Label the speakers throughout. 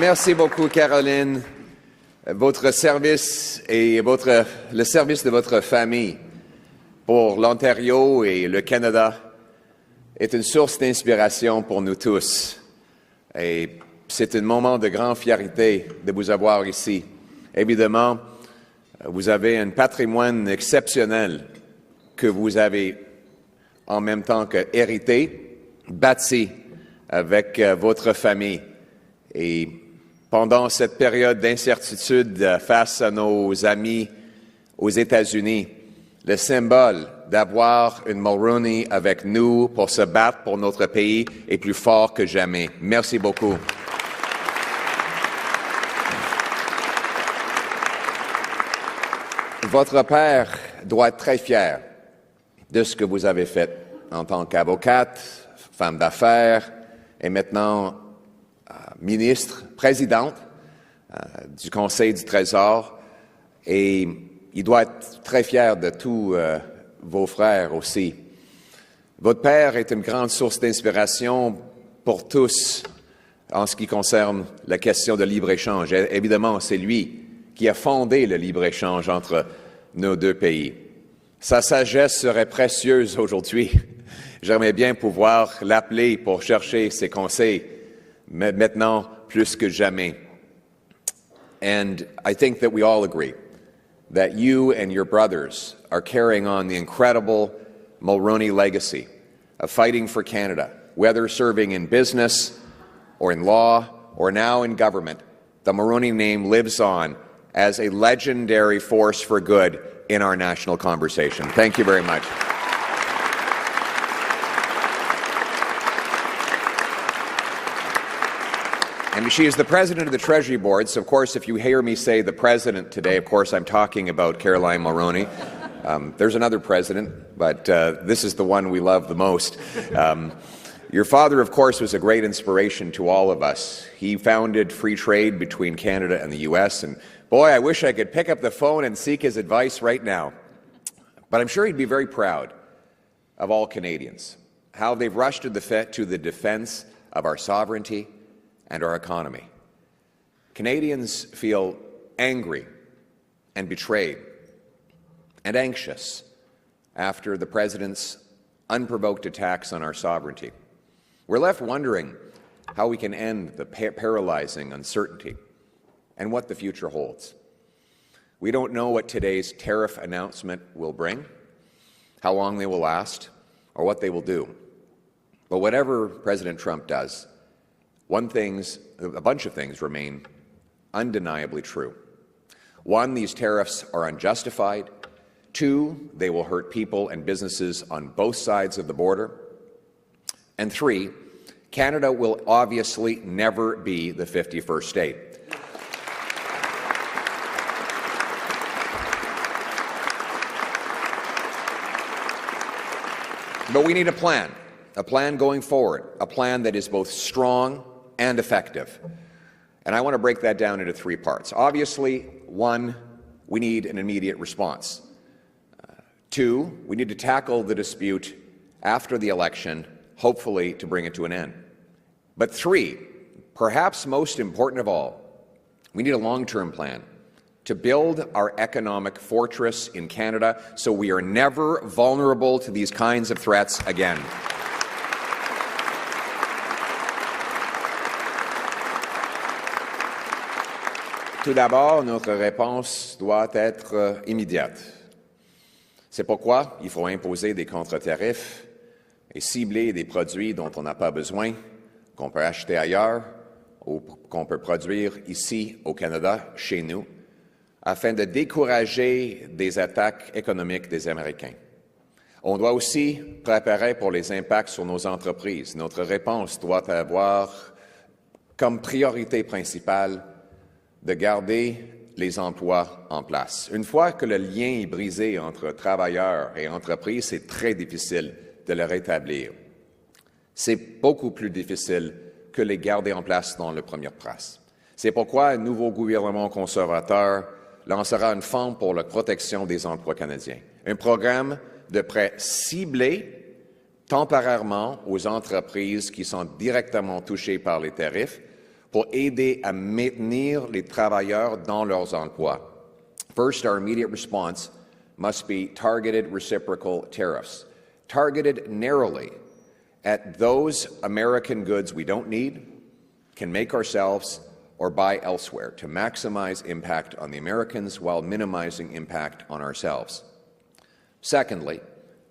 Speaker 1: Merci beaucoup, Caroline. Votre service et le service de votre famille pour l'Ontario et le Canada est une source d'inspiration pour nous tous. Et c'est un moment de grande fierté de vous avoir ici. Évidemment, vous avez un patrimoine exceptionnel que vous avez en même temps que hérité, bâti avec votre famille. Et pendant cette période d'incertitude face à nos amis aux États-Unis, le symbole d'avoir une Mulroney avec nous pour se battre pour notre pays est plus fort que jamais. Merci beaucoup. Votre père doit être très fier de ce que vous avez fait en tant qu'avocate, femme d'affaires et maintenant ministre, présidente du Conseil du Trésor. Et il doit être très fier de tous vos frères aussi. Votre père est une grande source d'inspiration pour tous en ce qui concerne la question de libre-échange. Évidemment, c'est lui qui a fondé le libre-échange entre nos deux pays. Sa sagesse serait précieuse aujourd'hui. J'aimerais bien pouvoir l'appeler pour chercher ses conseils, mais maintenant plus que jamais. And I think that we all agree that you and your brothers are carrying on the incredible Mulroney legacy of fighting for Canada, whether serving in business or in law or now in government. The Mulroney name lives on as a legendary force for good in our national conversation. Thank you very much. And she is the president of the Treasury Board, so of course if you hear me say the president today, of course I'm talking about Caroline Mulroney. There's another president, but this is the one we love the most. Your father, of course, was a great inspiration to all of us. He founded free trade between Canada and the U.S., and boy, I wish I could pick up the phone and seek his advice right now. But I'm sure he'd be very proud of all Canadians, how they've rushed to the defense of our sovereignty and our economy. Canadians feel angry and betrayed and anxious after the President's unprovoked attacks on our sovereignty. We're left wondering how we can end the paralyzing uncertainty and what the future holds. We don't know what today's tariff announcement will bring, how long they will last, or what they will do. But whatever President Trump does, a bunch of things remain undeniably true. One, these tariffs are unjustified. Two, they will hurt people and businesses on both sides of the border. And three, Canada will obviously never be the 51st state. But we need a plan going forward, a plan that is both strong and effective. And I want to break that down into three parts. Obviously, one, we need an immediate response. Two, we need to tackle the dispute after the election, hopefully to bring it to an end. But three, perhaps most important of all, we need a long-term plan to build our economic fortress in Canada so we are never vulnerable to these kinds of threats again. Tout d'abord, notre réponse doit être immédiate. C'est pourquoi il faut imposer des contre-tarifs et cibler des produits dont on n'a pas besoin, qu'on peut acheter ailleurs ou qu'on peut produire ici au Canada, chez nous, afin de décourager des attaques économiques des Américains. On doit aussi préparer pour les impacts sur nos entreprises. Notre réponse doit avoir comme priorité principale de garder les emplois en place. Une fois que le lien est brisé entre travailleurs et entreprises, c'est très difficile de le rétablir. C'est beaucoup plus difficile que les garder en place dans la première place. C'est pourquoi un nouveau gouvernement conservateur lancera un fonds pour la protection des emplois canadiens, un programme de prêts ciblés temporairement aux entreprises qui sont directement touchées par les tarifs pour aider à maintenir les travailleurs dans leurs emplois. First, our immediate response must be targeted reciprocal tariffs, targeted narrowly at those American goods we don't need, can make ourselves, or buy elsewhere to maximize impact on the Americans while minimizing impact on ourselves. Secondly,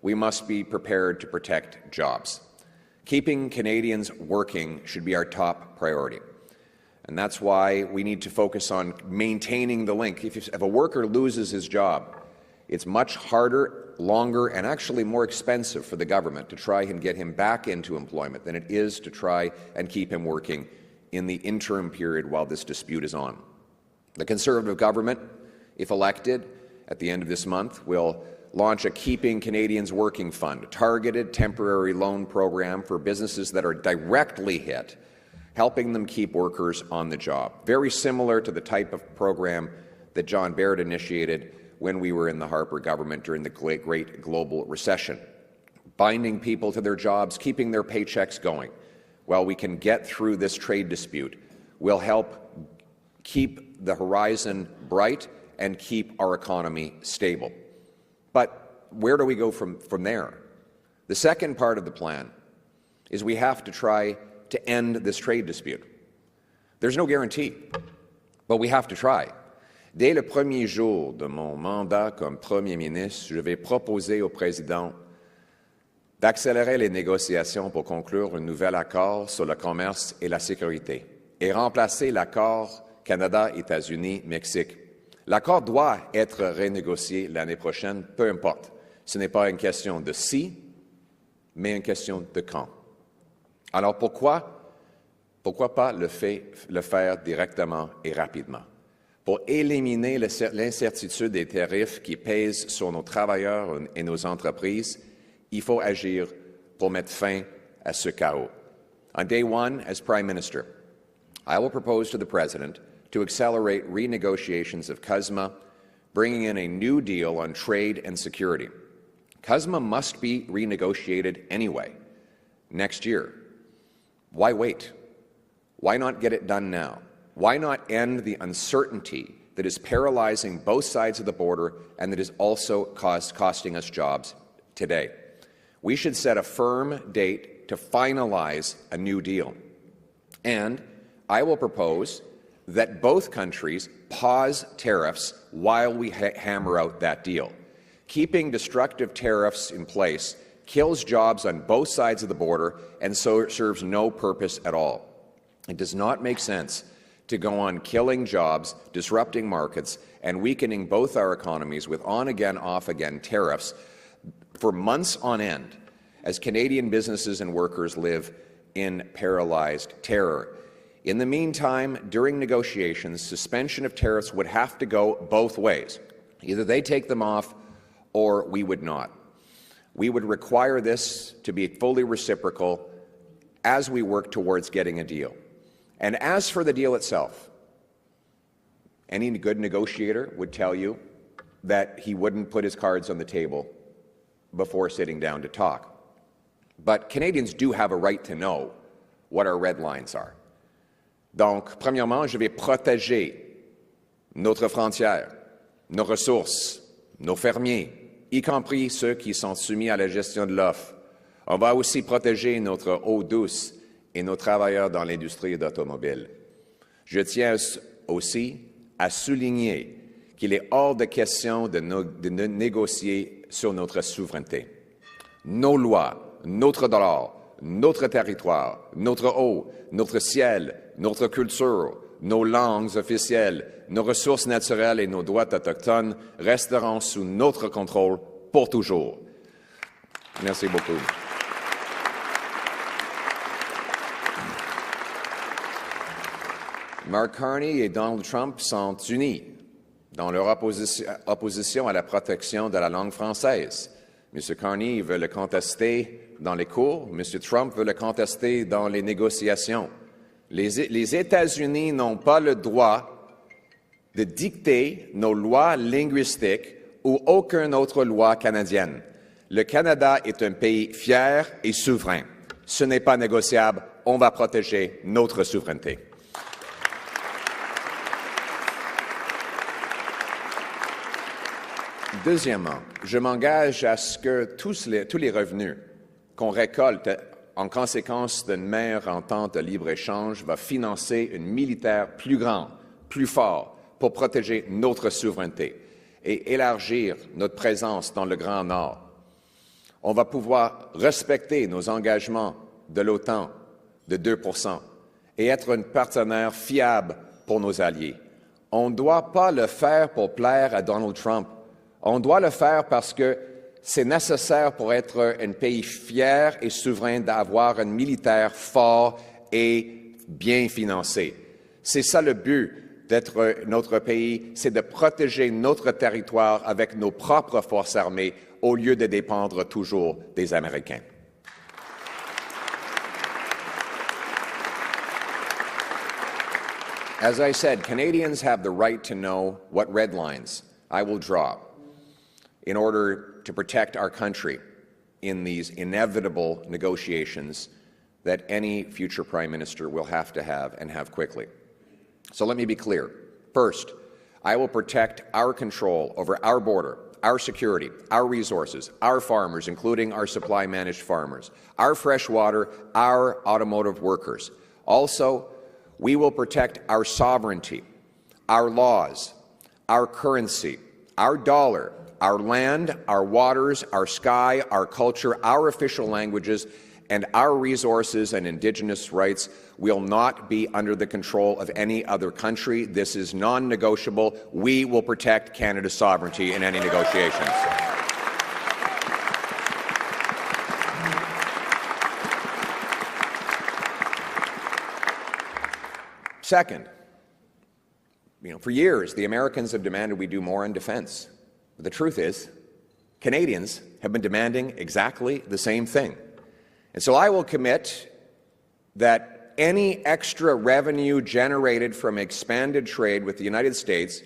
Speaker 1: we must be prepared to protect jobs. Keeping Canadians working should be our top priority. And that's why we need to focus on maintaining the link. If a worker loses his job, it's much harder, longer, and actually more expensive for the government to try and get him back into employment than it is to try and keep him working in the interim period while this dispute is on. The Conservative government, if elected at the end of this month, will launch a Keeping Canadians Working Fund, a targeted temporary loan program for businesses that are directly hit, helping them keep workers on the job. Very similar to the type of program that John Baird initiated when we were in the Harper government during the great global recession, binding people to their jobs, keeping their paychecks going. While we can get through this trade dispute, will help keep the horizon bright and keep our economy stable. But where do we go from there? The second part of the plan is we have to try to end this trade dispute. There's no guarantee, but we have to try. Dès le premier jour de mon mandat comme Premier ministre, je vais proposer au président d'accélérer les négociations pour conclure un nouvel accord sur le commerce et la sécurité et remplacer l'accord Canada-États-Unis-Mexique. L'accord doit être renégocié l'année prochaine, peu importe. Ce n'est pas une question de si, mais une question de quand. Alors pourquoi pas le faire directement et rapidement? Pour éliminer l'incertitude des tarifs qui pèsent sur nos travailleurs et nos entreprises, il faut agir pour mettre fin à ce chaos. On day one, as Prime Minister, I will propose to the President to accelerate renegotiations of CUSMA, bringing in a new deal on trade and security. CUSMA must be renegotiated anyway, next year. Why wait? Why not get it done now? Why not end the uncertainty that is paralyzing both sides of the border and that is also costing us jobs today? We should set a firm date to finalize a new deal. And I will propose that both countries pause tariffs while we hammer out that deal. Keeping destructive tariffs in place kills jobs on both sides of the border and so serves no purpose at all. It does not make sense to go on killing jobs, disrupting markets, and weakening both our economies with on-again, off-again tariffs for months on end as Canadian businesses and workers live in paralyzed terror. In the meantime, during negotiations, suspension of tariffs would have to go both ways. Either they take them off or we would not. We would require this to be fully reciprocal as we work towards getting a deal. And as for the deal itself, any good negotiator would tell you that he wouldn't put his cards on the table before sitting down to talk. But Canadians do have a right to know what our red lines are. Donc, premièrement, je vais protéger notre frontière, nos ressources, nos fermiers, y compris ceux qui sont soumis à la gestion de l'offre. On va aussi protéger notre eau douce et nos travailleurs dans l'industrie automobile. Je tiens aussi à souligner qu'il est hors de question de négocier sur notre souveraineté. Nos lois, notre dollar, notre territoire, notre eau, notre ciel, notre culture, nos langues officielles, nos ressources naturelles et nos droits autochtones resteront sous notre contrôle pour toujours. Merci beaucoup. Mark Carney et Donald Trump sont unis dans leur opposition à la protection de la langue française. M. Carney veut le contester dans les cours, M. Trump veut le contester dans les négociations. Les États-Unis n'ont pas le droit de dicter nos lois linguistiques ou aucune autre loi canadienne. Le Canada est un pays fier et souverain. Ce n'est pas négociable. On va protéger notre souveraineté. Deuxièmement, je m'engage à ce que tous les revenus qu'on récolte en conséquence d'une meilleure entente de libre-échange va financer une militaire plus grande, plus forte, pour protéger notre souveraineté et élargir notre présence dans le Grand Nord. On va pouvoir respecter nos engagements de l'OTAN de 2% et être un partenaire fiable pour nos alliés. On ne doit pas le faire pour plaire à Donald Trump. On doit le faire parce que c'est nécessaire pour être un pays fier et souverain d'avoir un militaire fort et bien financé. C'est ça le but d'être notre pays, c'est de protéger notre territoire avec nos propres forces armées au lieu de dépendre toujours des Américains. As I said, Canadians have the right to know what red lines I will draw in order to protect our country in these inevitable negotiations that any future Prime Minister will have and have quickly. So let me be clear. First, I will protect our control over our border, our security, our resources, our farmers, including our supply-managed farmers, our fresh water, our automotive workers. Also, we will protect our sovereignty, our laws, our currency, our dollar, our land, our waters, our sky, our culture, our official languages, and our resources and Indigenous rights will not be under the control of any other country. This is non-negotiable. We will protect Canada's sovereignty in any negotiations. Second, for years, the Americans have demanded we do more in defense. But the truth is, Canadians have been demanding exactly the same thing. And so I will commit that any extra revenue generated from expanded trade with the United States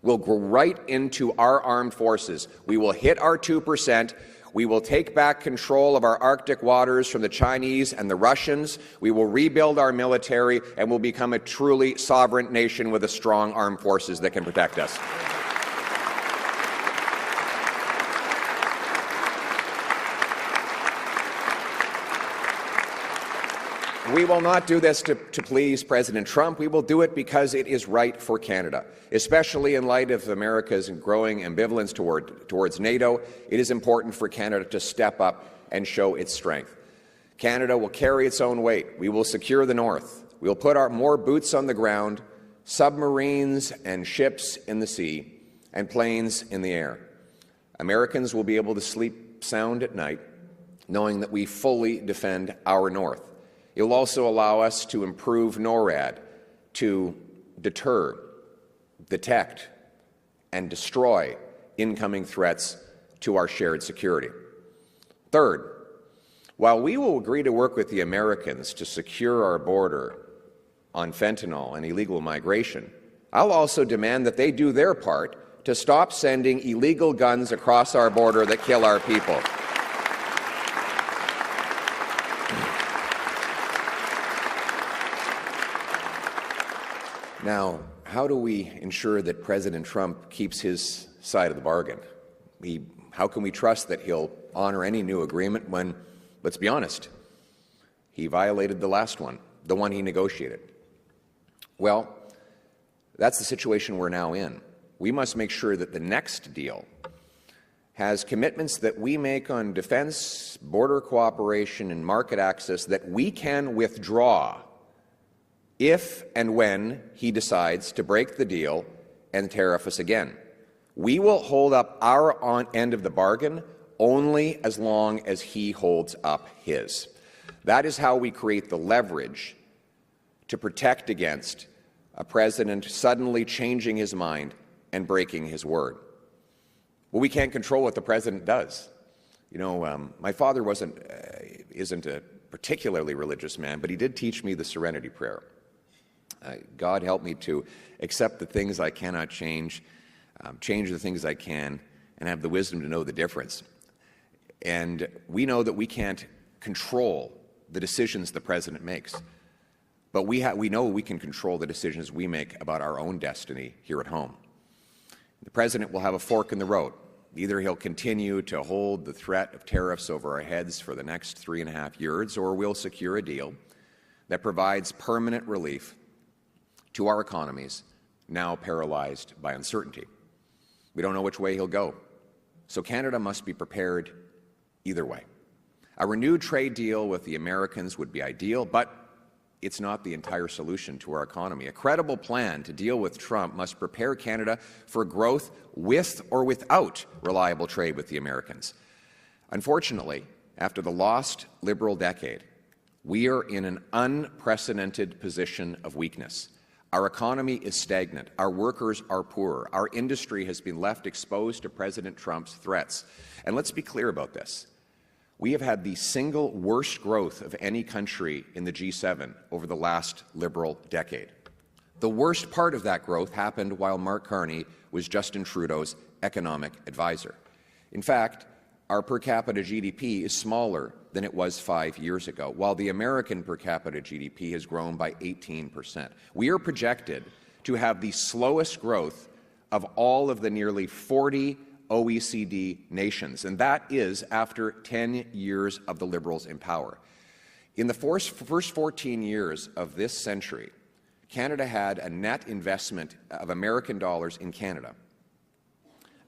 Speaker 1: will go right into our armed forces. We will hit our 2%. We will take back control of our Arctic waters from the Chinese and the Russians. We will rebuild our military and will become a truly sovereign nation with a strong armed forces that can protect us. We will not do this to please President Trump. We will do it because it is right for Canada, especially in light of America's growing ambivalence towards NATO. It is important for Canada to step up and show its strength. Canada will carry its own weight. We will secure the North. We will put more boots on the ground, submarines and ships in the sea, and planes in the air. Americans will be able to sleep sound at night, knowing that we fully defend our North. It will also allow us to improve NORAD to deter, detect, and destroy incoming threats to our shared security. Third, while we will agree to work with the Americans to secure our border on fentanyl and illegal migration, I'll also demand that they do their part to stop sending illegal guns across our border that kill our people. Now, how do we ensure that President Trump keeps his side of the bargain? How can we trust that he'll honor any new agreement when, let's be honest, he violated the last one, the one he negotiated? Well, that's the situation we're now in. We must make sure that the next deal has commitments that we make on defense, border cooperation, and market access that we can withdraw if and when he decides to break the deal and tariff us again. We will hold up our end of the bargain only as long as he holds up his. That is how we create the leverage to protect against a president suddenly changing his mind and breaking his word. Well, we can't control what the president does. My father isn't a particularly religious man, but he did teach me the Serenity Prayer. God help me to accept the things I cannot change, change the things I can, and have the wisdom to know the difference. And we know that we can't control the decisions the president makes, but we know we can control the decisions we make about our own destiny here at home. The president will have a fork in the road. Either he'll continue to hold the threat of tariffs over our heads for the next 3.5 years, or we'll secure a deal that provides permanent relief to our economies now paralyzed by uncertainty. We don't know which way he'll go, so Canada must be prepared either way. A renewed trade deal with the Americans would be ideal, but it's not the entire solution to our economy. A credible plan to deal with Trump must prepare Canada for growth with or without reliable trade with the Americans. Unfortunately, after the lost Liberal decade, we are in an unprecedented position of weakness. Our economy is stagnant. Our workers are poor. Our industry has been left exposed to President Trump's threats. And let's be clear about this. We have had the single worst growth of any country in the G7 over the last Liberal decade. The worst part of that growth happened while Mark Carney was Justin Trudeau's economic advisor. In fact, our per capita GDP is smaller than it was 5 years ago, while the American per capita GDP has grown by 18%. We are projected to have the slowest growth of all of the nearly 40 OECD nations, and that is after 10 years of the Liberals in power. In the first 14 years of this century, Canada had a net investment of American dollars in Canada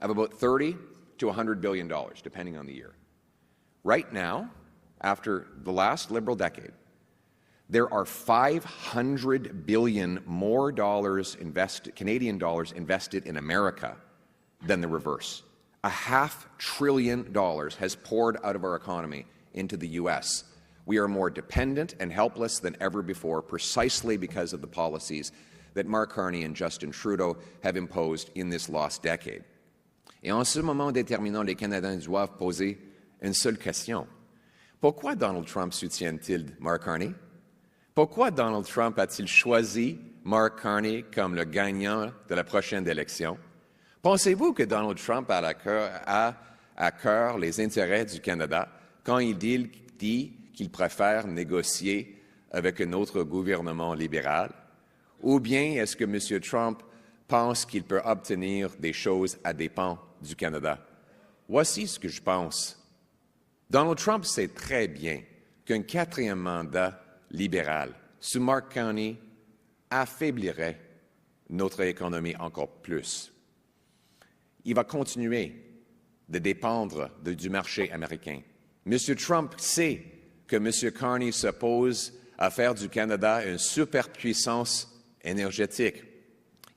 Speaker 1: of about $30 to $100 billion, depending on the year. Right now, after the last Liberal decade, there are $500 billion more Canadian dollars invested in America than the reverse. $500 billion has poured out of our economy into the U.S. We are more dependent and helpless than ever before, precisely because of the policies that Mark Carney and Justin Trudeau have imposed in this lost decade. Et en ce moment déterminant, les Canadiens doivent poser une seule question. Pourquoi Donald Trump soutient-il Mark Carney? Pourquoi Donald Trump a-t-il choisi Mark Carney comme le gagnant de la prochaine élection? Pensez-vous que Donald Trump a à cœur les intérêts du Canada quand il dit qu'il préfère négocier avec un autre gouvernement libéral? Ou bien est-ce que M. Trump pense qu'il peut obtenir des choses à dépens du Canada? Voici ce que je pense. Donald Trump sait très bien qu'un 4e mandat libéral sous Mark Carney affaiblirait notre économie encore plus. Il va continuer de dépendre du marché américain. M. Trump sait que M. Carney s'oppose à faire du Canada une superpuissance énergétique.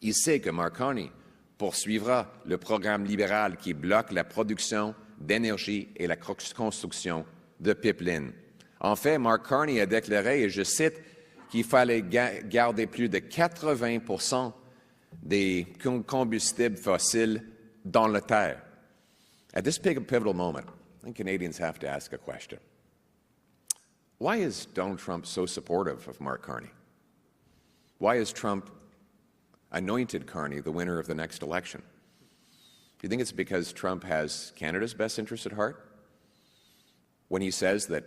Speaker 1: Il sait que Mark Carney poursuivra le programme libéral qui bloque la production d'énergie et la construction de pipelines. En fait, Mark Carney a déclaré, et je cite, qu'il fallait garder plus de 80% des combustibles fossiles dans la terre. At this pivotal moment, I think Canadians have to ask a question. Why is Donald Trump so supportive of Mark Carney? Why has Trump anointed Carney the winner of the next election? Do you think it's because Trump has Canada's best interest at heart when he says that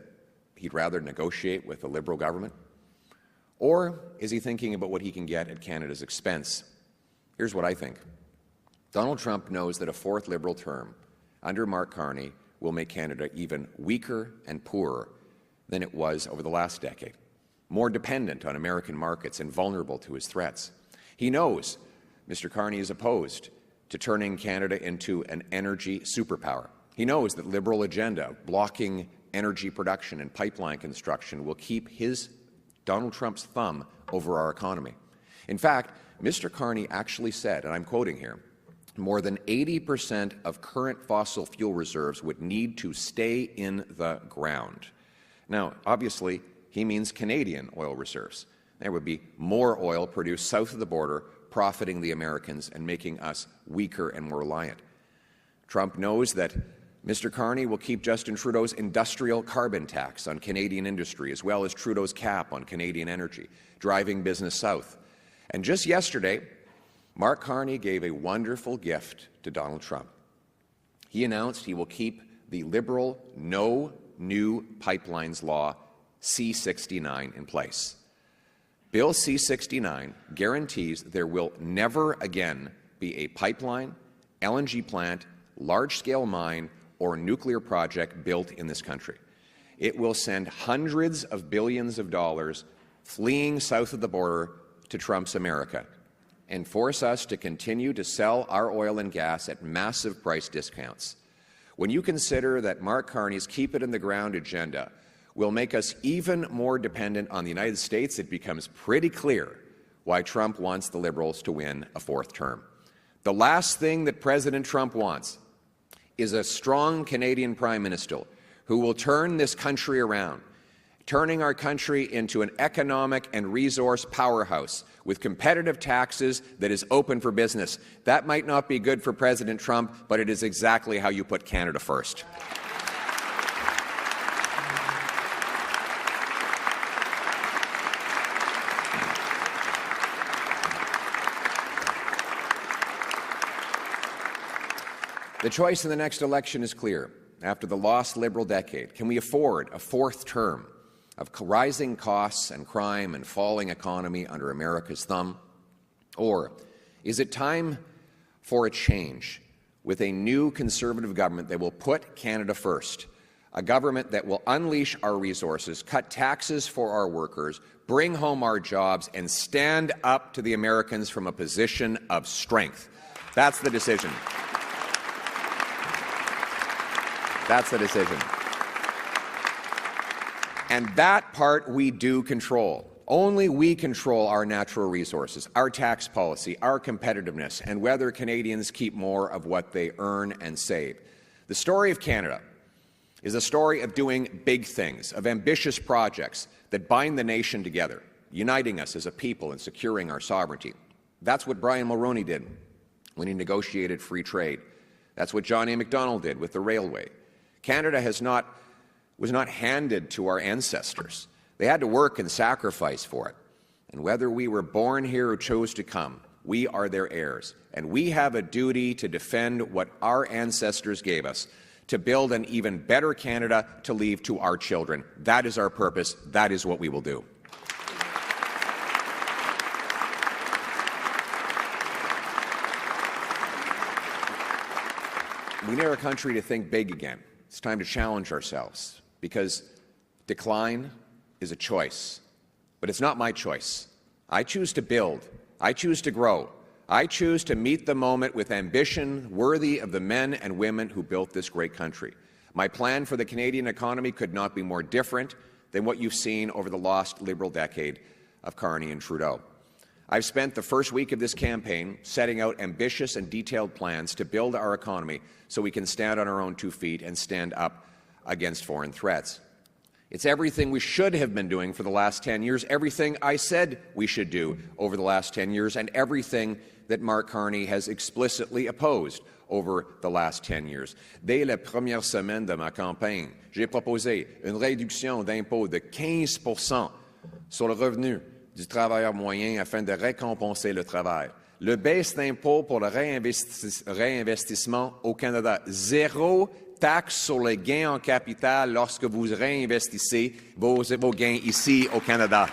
Speaker 1: he'd rather negotiate with a Liberal government? Or is he thinking about what he can get at Canada's expense? Here's what I think. Donald Trump knows that a 4th Liberal term under Mark Carney will make Canada even weaker and poorer than it was over the last decade, more dependent on American markets and vulnerable to his threats. He knows Mr. Carney is opposed to turning Canada into an energy superpower. He knows that Liberal agenda blocking energy production and pipeline construction will keep Donald Trump's thumb over our economy. In fact, Mr. Carney actually said, and I'm quoting here, more than 80% of current fossil fuel reserves would need to stay in the ground. Now, obviously, he means Canadian oil reserves. There would be more oil produced south of the border, profiting the Americans and making us weaker and more reliant. Trump knows that Mr. Carney will keep Justin Trudeau's industrial carbon tax on Canadian industry, as well as Trudeau's cap on Canadian energy, driving business south. And just yesterday, Mark Carney gave a wonderful gift to Donald Trump. He announced he will keep the Liberal No New Pipelines Law C-69 in place. Bill C-69 guarantees there will never again be a pipeline, LNG plant, large-scale mine or nuclear project built in this country. It will send hundreds of billions of dollars fleeing south of the border to Trump's America and force us to continue to sell our oil and gas at massive price discounts. When you consider that Mark Carney's Keep It in the Ground agenda will make us even more dependent on the United States, it becomes pretty clear why Trump wants the Liberals to win a fourth term. The last thing that President Trump wants is a strong Canadian Prime Minister who will turn this country around, turning our country into an economic and resource powerhouse with competitive taxes that is open for business. That might not be good for President Trump, but it is exactly how you put Canada first. The choice in the next election is clear. After the lost Liberal decade, can we afford a fourth term of rising costs and crime and falling economy under America's thumb? Or is it time for a change with a new Conservative government that will put Canada first, a government that will unleash our resources, cut taxes for our workers, bring home our jobs, and stand up to the Americans from a position of strength? That's the decision. That's the decision. And that part we do control. Only we control our natural resources, our tax policy, our competitiveness, and whether Canadians keep more of what they earn and save. The story of Canada is a story of doing big things, of ambitious projects that bind the nation together, uniting us as a people and securing our sovereignty. That's what Brian Mulroney did when he negotiated free trade. That's what John A. Macdonald did with the railway. Canada was not handed to our ancestors. They had to work and sacrifice for it. And whether we were born here or chose to come, we are their heirs. And we have a duty to defend what our ancestors gave us, to build an even better Canada to leave to our children. That is our purpose. That is what we will do. We need our country to think big again. It's time to challenge ourselves, because decline is a choice. But it's not my choice. I choose to build. I choose to grow. I choose to meet the moment with ambition worthy of the men and women who built this great country. My plan for the Canadian economy could not be more different than what you've seen over the lost Liberal decade of Carney and Trudeau. I've spent the first week of this campaign setting out ambitious and detailed plans to build our economy so we can stand on our own 2 feet and stand up against foreign threats. It's everything we should have been doing for the last 10 years, everything I said we should do over the last 10 years, and everything that Mark Carney has explicitly opposed over the last 10 years. Dès la première semaine de ma campagne, j'ai proposé une réduction d'impôt de 15% sur le revenu du travailleur moyen afin de récompenser le travail. Le baisse d'impôt pour le réinvestissement au Canada. Zéro taxe sur les gains en capital lorsque vous réinvestissez vos gains ici au Canada.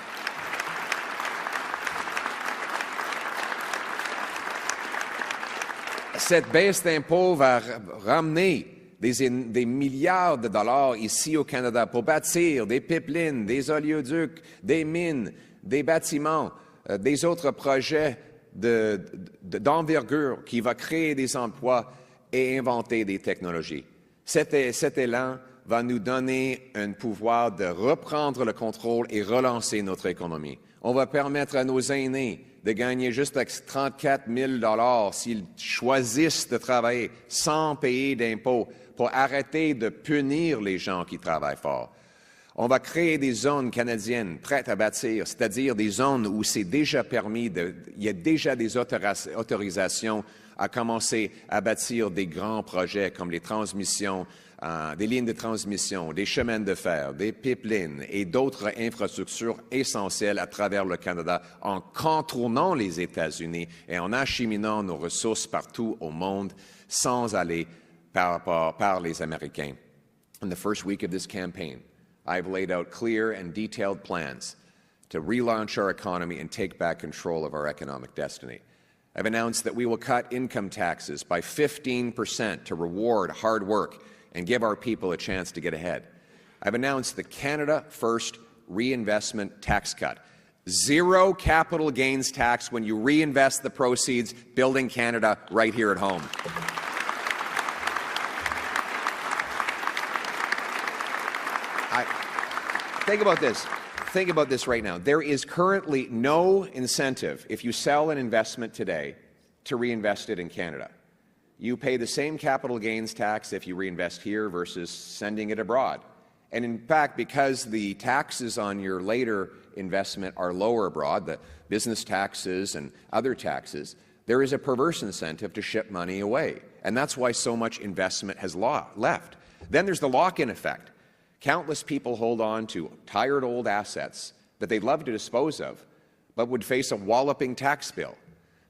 Speaker 1: Cette baisse d'impôt va ramener des milliards de dollars ici au Canada pour bâtir des pipelines, des oléoducs, des mines, des bâtiments, des autres projets d'envergure qui va créer des emplois et inventer des technologies. Cet élan va nous donner un pouvoir de reprendre le contrôle et relancer notre économie. On va permettre à nos aînés de gagner juste 34 000 s'ils choisissent de travailler sans payer d'impôts pour arrêter de punir les gens qui travaillent fort. On va créer des zones canadiennes prêtes à bâtir, c'est-à-dire des zones où c'est déjà permis, il y a déjà des autorisations à commencer à bâtir des grands projets comme les transmissions, des lignes de transmission, des chemins de fer, des pipelines et d'autres infrastructures essentielles à travers le Canada en contournant les États-Unis et en acheminant nos ressources partout au monde sans aller par les Américains. In the first week of this campaign, I've laid out clear and detailed plans to relaunch our economy and take back control of our economic destiny. I've announced that we will cut income taxes by 15% to reward hard work and give our people a chance to get ahead. I've announced the Canada First Reinvestment Tax Cut. Zero capital gains tax when you reinvest the proceeds building Canada right here at home. Think about this. Think about this right now. There is currently no incentive if you sell an investment today to reinvest it in Canada. You pay the same capital gains tax if you reinvest here versus sending it abroad. And in fact, because the taxes on your later investment are lower abroad, the business taxes and other taxes, there is a perverse incentive to ship money away. And that's why so much investment has left. Then there's the lock-in effect. Countless people hold on to tired old assets that they'd love to dispose of, but would face a walloping tax bill.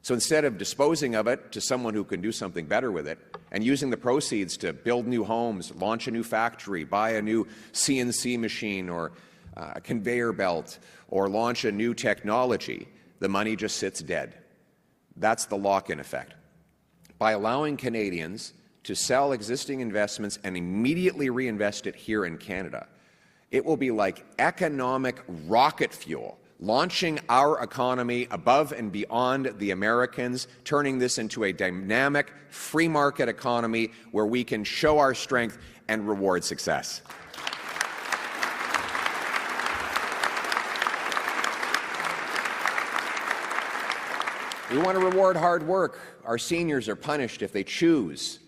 Speaker 1: So instead of disposing of it to someone who can do something better with it and using the proceeds to build new homes, launch a new factory, buy a new CNC machine or a conveyor belt, or launch a new technology, the money just sits dead. That's the lock-in effect. By allowing Canadians to sell existing investments and immediately reinvest it here in Canada, it will be like economic rocket fuel, launching our economy above and beyond the Americans, turning this into a dynamic, free market economy where we can show our strength and reward success. We want to reward hard work. Our seniors are punished if they choose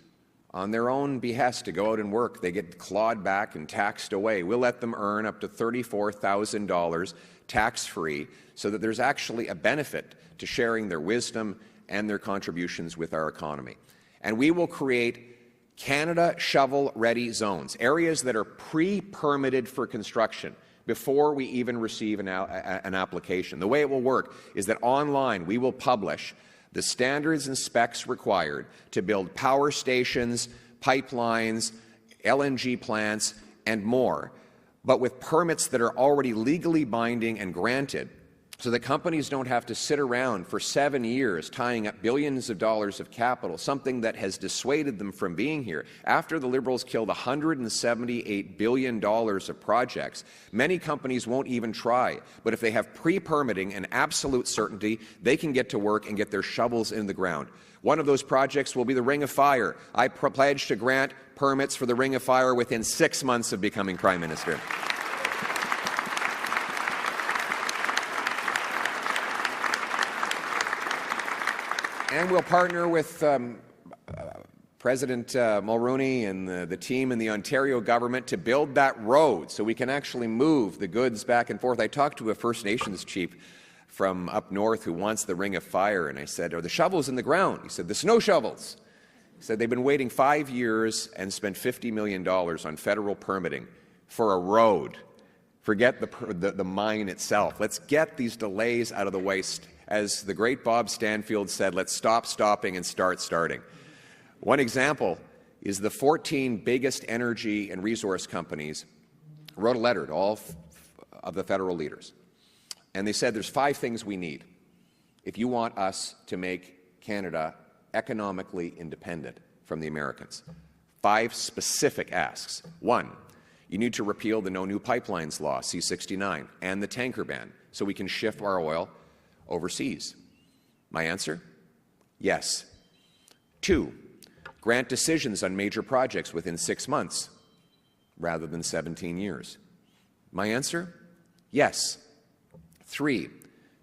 Speaker 1: on their own behest to go out and work. They get clawed back and taxed away. We'll let them earn up to $34,000 tax-free so that there's actually a benefit to sharing their wisdom and their contributions with our economy. And we will create Canada shovel-ready zones, areas that are pre-permitted for construction before we even receive an application. The way it will work is that online we will publish the standards and specs required to build power stations, pipelines, LNG plants, and more, but with permits that are already legally binding and granted, so that companies don't have to sit around for 7 years tying up billions of dollars of capital, something that has dissuaded them from being here. After the Liberals killed $178 billion of projects, many companies won't even try. But if they have pre-permitting and absolute certainty, they can get to work and get their shovels in the ground. One of those projects will be the Ring of Fire. I pledge to grant permits for the Ring of Fire within 6 months of becoming Prime Minister. And we'll partner with President Mulroney and the team in the Ontario government to build that road so we can actually move the goods back and forth. I talked to a First Nations chief from up north who wants the Ring of Fire, and I said, "Are the shovels in the ground?" He said, "The snow shovels." He said, "They've been waiting 5 years and spent $50 million on federal permitting for a road. Forget the mine itself. Let's get these delays out of the way. As the great Bob Stanfield said, let's stop stopping and start starting." One example is the 14 biggest energy and resource companies wrote a letter to all of the federal leaders. And they said there's 5 things we need if you want us to make Canada economically independent from the Americans. 5 specific asks. 1, you need to repeal the No New Pipelines Law, C-69, and the tanker ban so we can ship our oil overseas. My answer? Yes. 2, grant decisions on major projects within 6 months rather than 17 years. My answer? Yes. 3,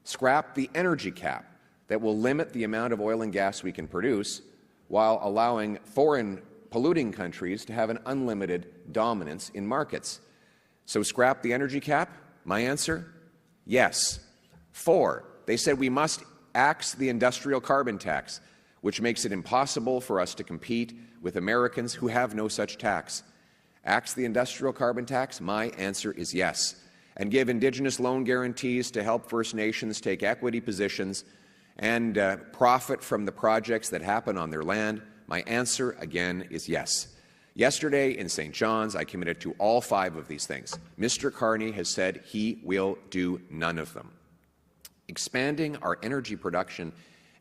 Speaker 1: scrap the energy cap that will limit the amount of oil and gas we can produce while allowing foreign polluting countries to have an unlimited dominance in markets. So scrap the energy cap? My answer? Yes. 4, they said we must axe the industrial carbon tax, which makes it impossible for us to compete with Americans who have no such tax. Axe the industrial carbon tax? My answer is yes. And give Indigenous loan guarantees to help First Nations take equity positions and profit from the projects that happen on their land? My answer, again, is yes. Yesterday in St. John's, I committed to all 5 of these things. Mr. Carney has said he will do none of them. Expanding our energy production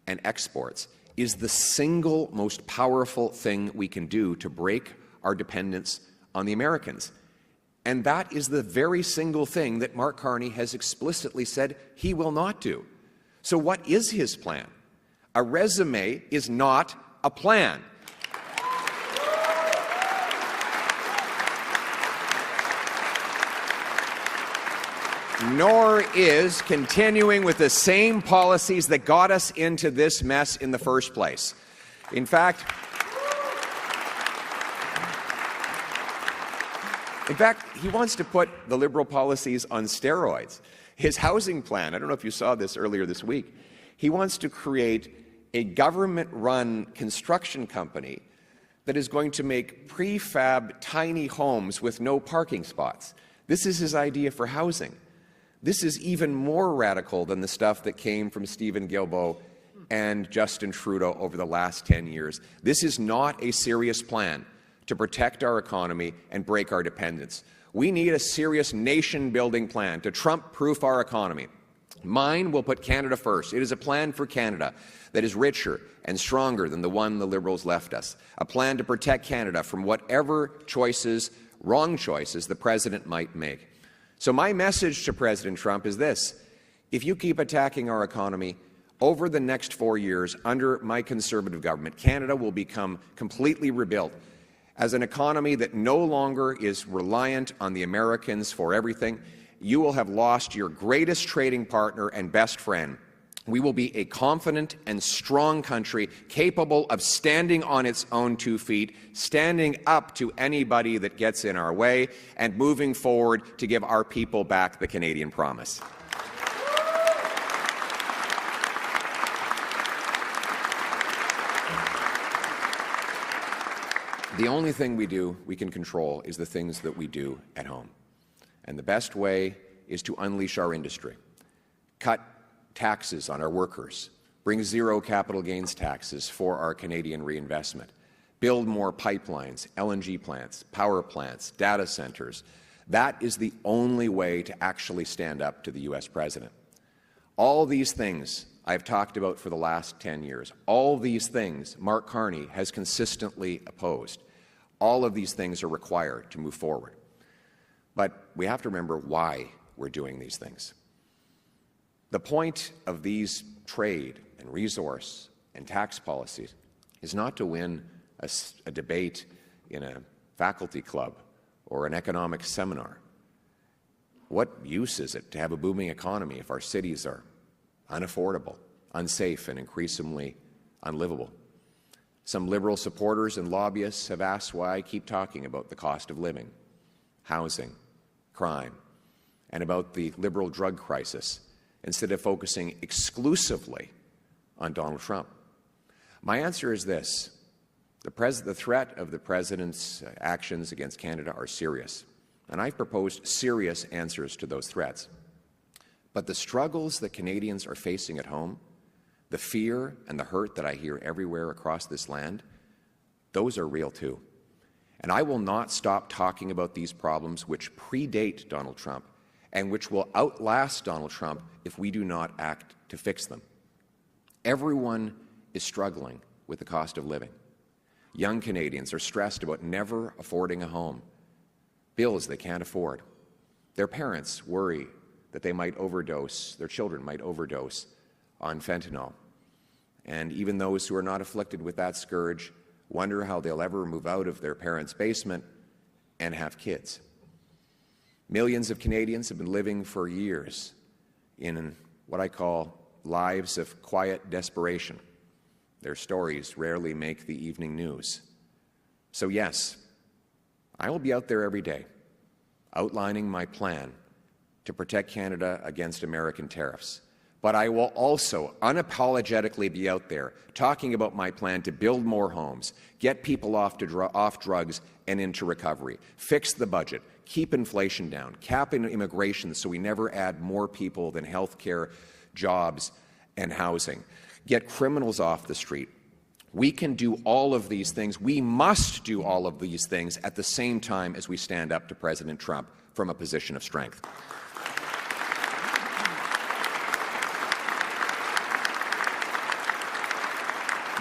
Speaker 1: and exports is the single most powerful thing we can do to break our dependence on the Americans. And that is the very single thing that Mark Carney has explicitly said he will not do. So what is his plan? A resume is not a plan. Nor is continuing with the same policies that got us into this mess in the first place. In fact, he wants to put the Liberal policies on steroids. His housing plan, I don't know if you saw this earlier this week, he wants to create a government-run construction company that is going to make prefab tiny homes with no parking spots. This is his idea for housing. This is even more radical than the stuff that came from Stephen Guilbeault and Justin Trudeau over the last 10 years. This is not a serious plan to protect our economy and break our dependence. We need a serious nation-building plan to Trump-proof our economy. Mine will put Canada first. It is a plan for Canada that is richer and stronger than the one the Liberals left us. A plan to protect Canada from whatever choices, wrong choices, the President might make. So my message to President Trump is this: if you keep attacking our economy, over the next 4 years, under my Conservative government, Canada will become completely rebuilt as an economy that no longer is reliant on the Americans for everything. You will have lost your greatest trading partner and best friend. We will be a confident and strong country capable of standing on its own 2 feet, standing up to anybody that gets in our way, and moving forward to give our people back the Canadian promise. The only thing we can control is the things that we do at home. And the best way is to unleash our industry, cut taxes on our workers, bring zero capital gains taxes for our Canadian reinvestment, build more pipelines, LNG plants, power plants, data centers. That is the only way to actually stand up to the U.S. President. All these things I've talked about for the last 10 years, all these things Mark Carney has consistently opposed. All of these things are required to move forward. But we have to remember why we're doing these things. The point of these trade and resource and tax policies is not to win a debate in a faculty club or an economics seminar. What use is it to have a booming economy if our cities are unaffordable, unsafe, and increasingly unlivable? Some Liberal supporters and lobbyists have asked why I keep talking about the cost of living, housing, crime, and about the Liberal drug crisis instead of focusing exclusively on Donald Trump. My answer is this: the threat of the President's actions against Canada are serious, and I've proposed serious answers to those threats. But the struggles that Canadians are facing at home, the fear and the hurt that I hear everywhere across this land, those are real too. And I will not stop talking about these problems which predate Donald Trump and which will outlast Donald Trump if we do not act to fix them. Everyone is struggling with the cost of living. Young Canadians are stressed about never affording a home, bills they can't afford. Their parents worry that they might overdose, their children might overdose on fentanyl. And even those who are not afflicted with that scourge wonder how they'll ever move out of their parents' basement and have kids. Millions of Canadians have been living for years in what I call lives of quiet desperation. Their stories rarely make the evening news. So yes, I will be out there every day outlining my plan to protect Canada against American tariffs. But I will also unapologetically be out there talking about my plan to build more homes, get people off drugs and into recovery, fix the budget, keep inflation down, cap immigration so we never add more people than health care, jobs, and housing, get criminals off the street. We can do all of these things. We must do all of these things at the same time as we stand up to President Trump from a position of strength.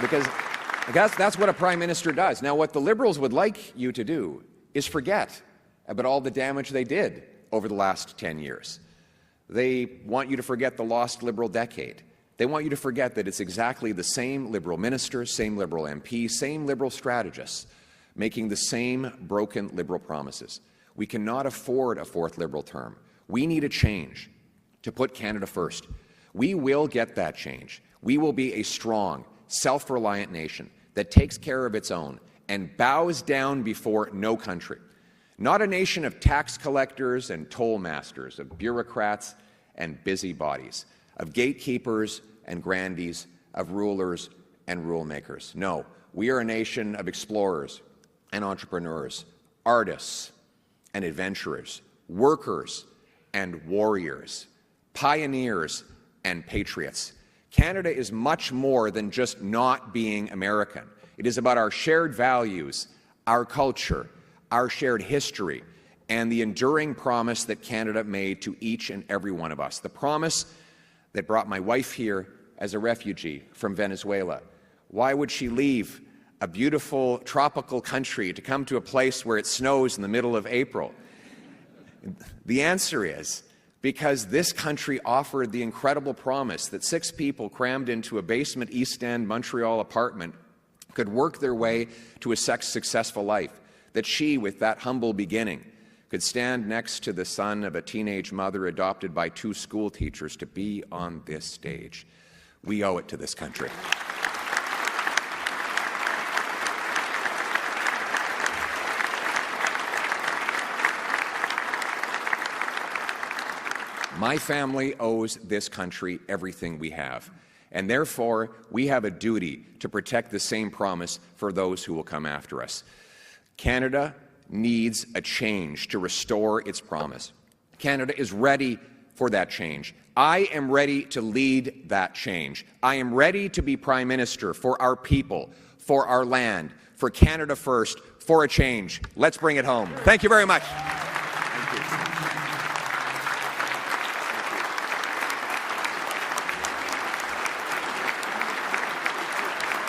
Speaker 1: Because that's what a prime minister does. Now, what the Liberals would like you to do is forget about all the damage they did over the last 10 years. They want you to forget the lost Liberal decade. They want you to forget that it's exactly the same Liberal ministers, same Liberal MPs, same Liberal strategists making the same broken Liberal promises. We cannot afford a fourth Liberal term. We need a change to put Canada first. We will get that change. We will be a strong, self-reliant nation that takes care of its own and bows down before no country. Not a nation of tax collectors and toll masters, of bureaucrats and busybodies, of gatekeepers and grandees, of rulers and rule makers. No, we are a nation of explorers and entrepreneurs, artists and adventurers, workers and warriors, pioneers and patriots. Canada is much more than just not being American. It is about our shared values, our culture, our shared history, and the enduring promise that Canada made to each and every one of us. The promise that brought my wife here as a refugee from Venezuela. Why would she leave a beautiful tropical country to come to a place where it snows in the middle of April? The answer is because this country offered the incredible promise that 6 people crammed into a basement East End Montreal apartment could work their way to a successful life, that she, with that humble beginning, could stand next to the son of a teenage mother adopted by 2 school teachers to be on this stage. We owe it to this country. My family owes this country everything we have, and therefore we have a duty to protect the same promise for those who will come after us. Canada needs a change to restore its promise. Canada is ready for that change. I am ready to lead that change. I am ready to be Prime Minister for our people, for our land, for Canada first, for a change. Let's bring it home. Thank you very much. Thank you.